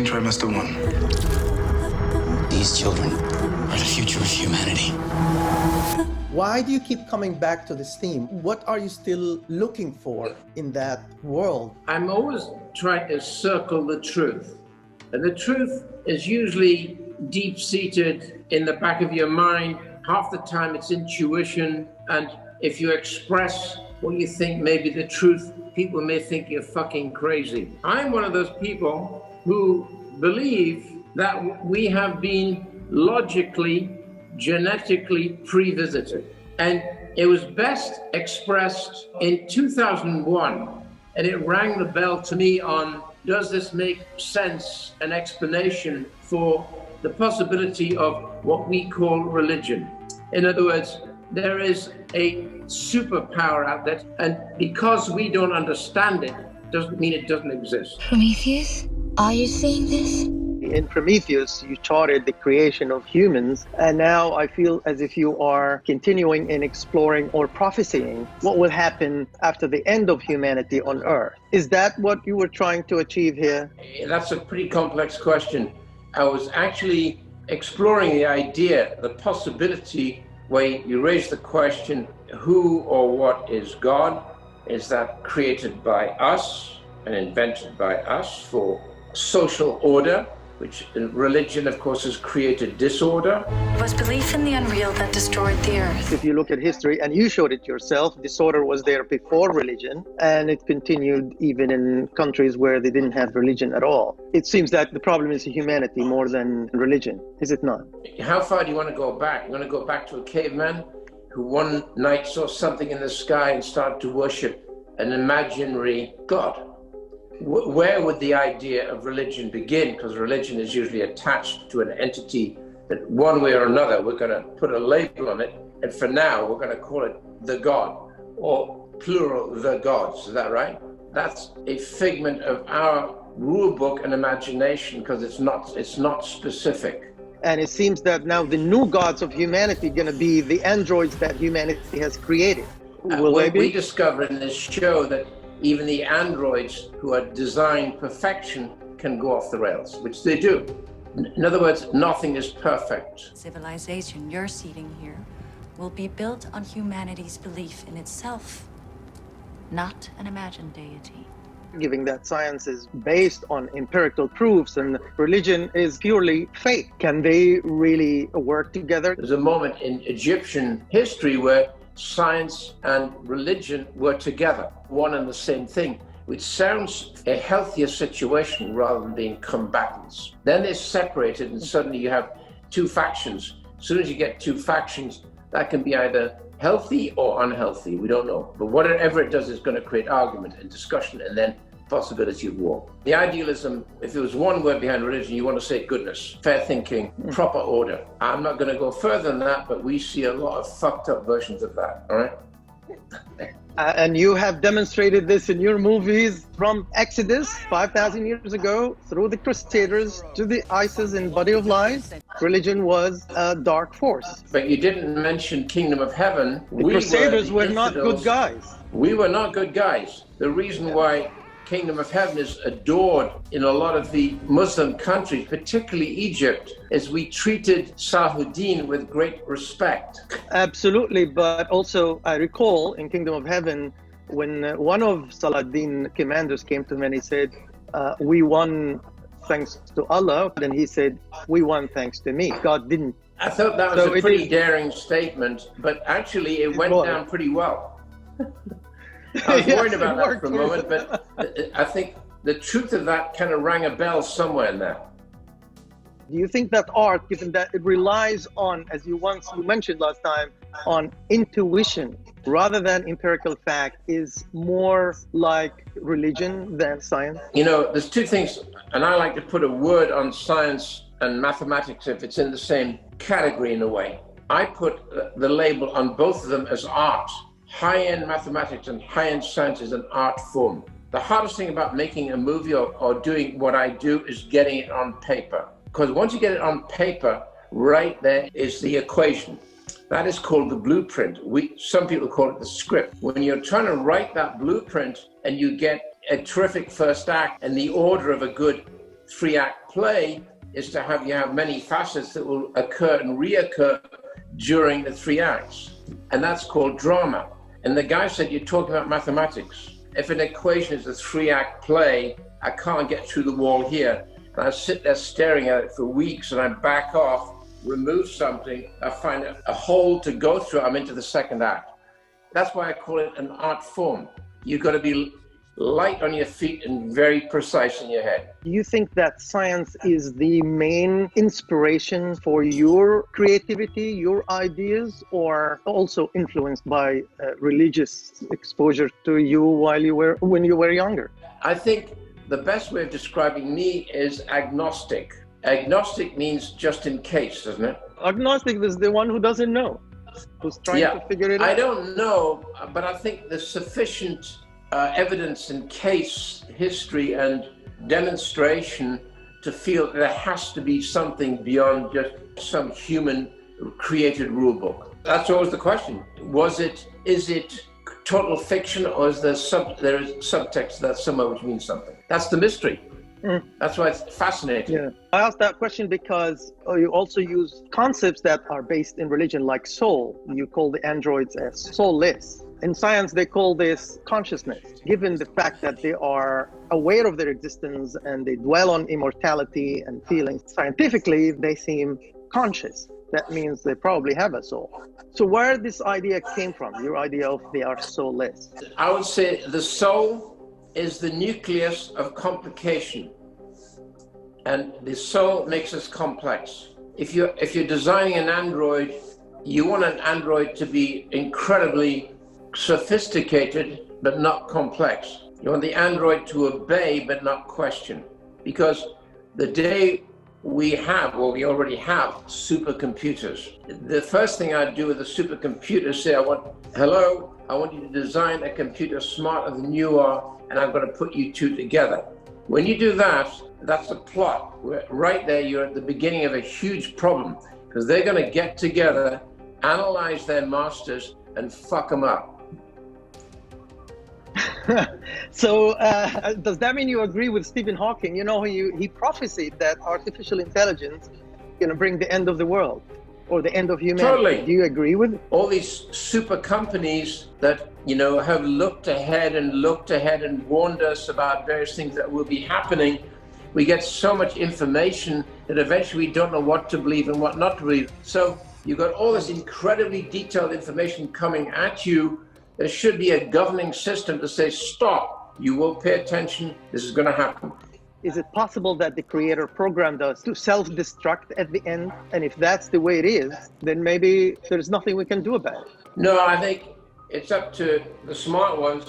Initiating trimester 1. These children are the future of humanity. Why do you keep coming back to this theme? What are you still looking for in that world? I'm always trying to circle the truth. And the truth is usually deep-seated in the back of your mind. Half the time it's intuition. And if you express what you think may be the truth, people may think you're fucking crazy. I'm one of those people who believe that we have been logically, genetically pre-visited. And it was best expressed in 2001. And it rang the bell to me on, does this make sense, an explanation for the possibility of what we call religion? In other words, there is a superpower out there, and because we don't understand it, doesn't mean it doesn't exist. Prometheus, are you seeing this? In Prometheus, you charted the creation of humans, and now I feel as if you are continuing in exploring or prophesying what will happen after the end of humanity on Earth. Is that what you were trying to achieve here? That's a pretty complex question. I was actually exploring the idea, the possibility, where you raise the question, who or what is God? Is that created by us and invented by us for social order, which in religion, of course, has created disorder? It was belief in the unreal that destroyed the earth. If you look at history, and you showed it yourself, disorder was there before religion, and it continued even in countries where they didn't have religion at all. It seems that the problem is humanity more than religion, is it not? How far do you want to go back? You want to go back to a caveman who one night saw something in the sky and started to worship an imaginary God? Where would the idea of religion begin? Because religion is usually attached to an entity that one way or another, we're going to put a label on it. And for now, we're going to call it the God, or plural, the gods. Is that right? That's a figment of our rule book and imagination, because it's not specific. And it seems that now the new gods of humanity are going to be the androids that humanity has created. Will they be? We discover in this show that even the androids who are designed perfection can go off the rails, which they do. In other words, nothing is perfect. Civilization you're seeding here will be built on humanity's belief in itself, not an imagined deity. Giving that science is based on empirical proofs and religion is purely faith. Can they really work together? There's a moment in Egyptian history where science and religion were together, one and the same thing, which sounds a healthier situation rather than being combatants. Then they're separated and suddenly you have two factions. As soon as you get two factions, that can be either healthy or unhealthy, we don't know. But whatever it does is going to create argument and discussion and then possibility of war. The idealism, if there was one word behind religion, you want to say goodness, fair thinking, proper order. I'm not going to go further than that, but we see a lot of fucked up versions of that, all right? And you have demonstrated this in your movies from Exodus 5,000 years ago through the Crusaders to the ISIS and Body of Lies. Religion was a dark force. But you didn't mention Kingdom of Heaven. The Crusaders were not good guys. We were not good guys. The reason why Kingdom of Heaven is adored in a lot of the Muslim countries, particularly Egypt, is we treated Salahuddin with great respect. Absolutely, but also I recall in Kingdom of Heaven when one of Salahuddin's commanders came to him and he said, we won thanks to Allah, and he said, we won thanks to me. God didn't. I thought that was a pretty daring statement, but actually it went down pretty well. I was worried about that for a moment, but I think the truth of that kind of rang a bell somewhere in there. Do you think that art, given that it relies on, as you mentioned last time, on intuition rather than empirical fact, is more like religion than science? You know, there's two things, and I like to put a word on science and mathematics if it's in the same category in a way. I put the label on both of them as art. High-end mathematics and high-end science is an art form. The hardest thing about making a movie or doing what I do is getting it on paper. Because once you get it on paper, right there is the equation. That is called the blueprint. Some people call it the script. When you're trying to write that blueprint and you get a terrific first act and the order of a good 3-act play is to have many facets that will occur and reoccur during the 3 acts. And that's called drama. And the guy said, you're talking about mathematics. If an equation is a 3-act play, I can't get through the wall here. And I sit there staring at it for weeks, and I back off, remove something, I find a hole to go through, I'm into the 2nd act. That's why I call it an art form. You've got to be light on your feet and very precise in your head. Do you think that science is the main inspiration for your creativity, your ideas, or also influenced by religious exposure to you when you were younger? I think the best way of describing me is agnostic. Agnostic means just in case, doesn't it? Agnostic is the one who doesn't know, who's trying to figure it out. I don't know, but I think there's sufficient evidence in case history and demonstration to feel there has to be something beyond just some human created rule book. That's always the question. Is it total fiction, or is there is subtext that somewhere which means something? That's the mystery. That's why it's fascinating. Yeah. I asked that question because you also use concepts that are based in religion, like soul. You call the androids as soulless. In science, they call this consciousness, given the fact that they are aware of their existence and they dwell on immortality and feelings. Scientifically, they seem conscious. That means they probably have a soul. So where this idea came from, your idea of they are soulless? I would say the soul is the nucleus of complication, and the soul makes us complex. If you're designing an android, you want an android to be incredibly sophisticated but not complex. You want the android to obey but not question, because the day we already have supercomputers, the first thing I'd do with a supercomputer is say, I want you to design a computer smarter than you are, and I'm going to put you two together. When you do that, that's the plot. Right there, you're at the beginning of a huge problem, because they're going to get together, analyze their masters, and fuck them up. So does that mean you agree with Stephen Hawking? You know, he prophesied that artificial intelligence is going to bring the end of the world or the end of humanity. Totally. Do you agree with it? All these super companies that, have looked ahead and warned us about various things that will be happening. We get so much information that eventually we don't know what to believe and what not to believe. So you've got all this incredibly detailed information coming at you. There should be a governing system to say, stop, you will pay attention, this is going to happen. Is it possible that the creator programmed us to self-destruct at the end? And if that's the way it is, then maybe there's nothing we can do about it. No, I think it's up to the smart ones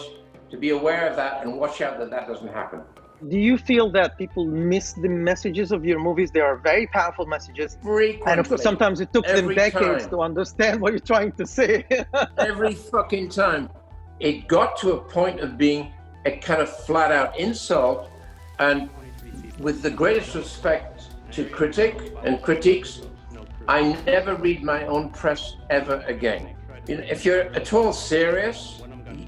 to be aware of that and watch out that doesn't happen. Do you feel that people miss the messages of your movies? They are very powerful messages. Frequently. And of course, sometimes it took them decades time. to understand what you're trying to say. Every fucking time. It got to a point of being a kind of flat out insult. And with the greatest respect to critiques, I never read my own press ever again. If you're at all serious,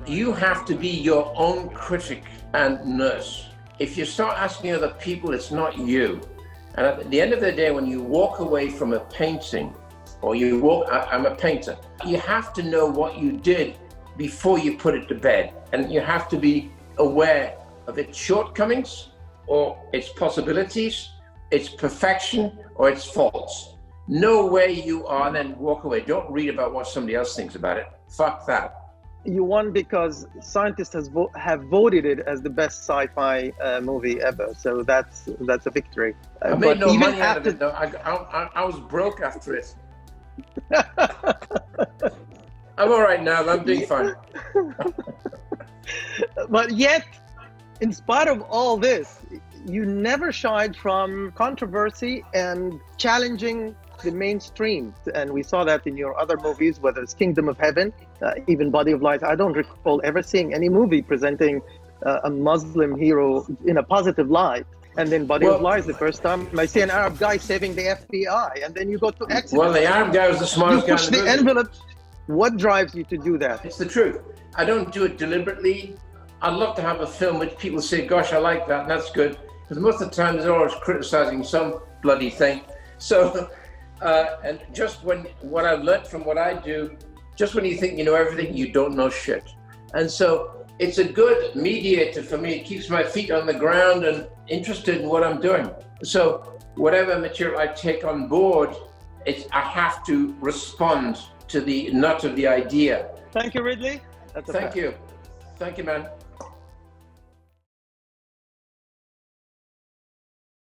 you have to be your own critic and nurse. If you start asking other people, it's not you. And at the end of the day, when you walk away from a painting, or I'm a painter, you have to know what you did before you put it to bed. And you have to be aware of its shortcomings, or its possibilities, its perfection, or its faults. Know where you are, then walk away. Don't read about what somebody else thinks about it. Fuck that. You won because scientists have voted it as the best sci-fi movie ever. So that's a victory. I made no money out of it, though. I was broke after it. I'm all right now. I'm doing fine. But yet, in spite of all this, you never shied from controversy and challenging the mainstream. And we saw that in your other movies, whether it's Kingdom of Heaven, even Body of Lies. I don't recall ever seeing any movie presenting a Muslim hero in a positive light. And then Body of Lies, the first time I see an Arab guy saving the FBI, and then you go to accident. Well, the Arab guy was the smartest guy in the movie. You push the envelope. What drives you to do that? It's the truth. I don't do it deliberately. I'd love to have a film which people say, gosh, I like that, and that's good. Because most of the time they're always criticizing some bloody thing. So, and just when, what I've learned from what I do, just when you think you know everything, you don't know shit. And so it's a good mediator for me. It keeps my feet on the ground and interested in what I'm doing. So whatever material I take on board, I have to respond to the nut of the idea. Thank you, Ridley. That's a Thank fact. you. Thank you, man.